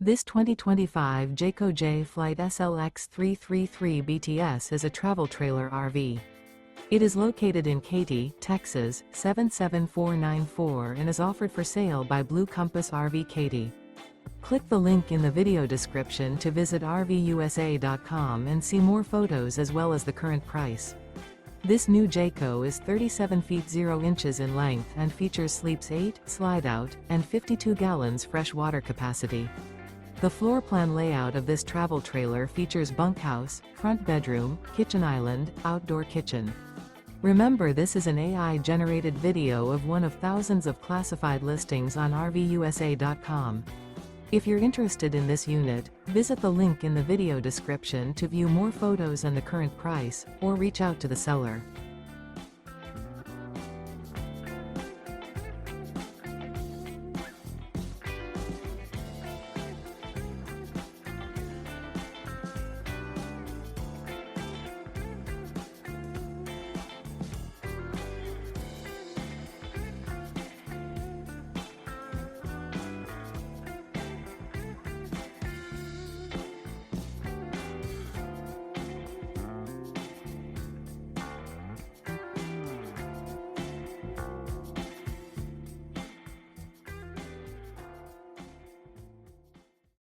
This 2025 Jayco Jay Flight SLX 333 BTS is a travel trailer RV. It is located in Katy, Texas, 77494 and is offered for sale by Blue Compass RV Katy. Click the link in the video description to visit RVUSA.com and see more photos as well as the current price. This new Jayco is 37 feet 0 inches in length and features sleeps 8, slide-out, and 52 gallons fresh water capacity. The floor plan layout of this travel trailer features bunkhouse, front bedroom, kitchen island, outdoor kitchen. Remember, this is an AI-generated video of one of thousands of classified listings on RVUSA.com. If you're interested in this unit, visit the link in the video description to view more photos and the current price, or reach out to the seller.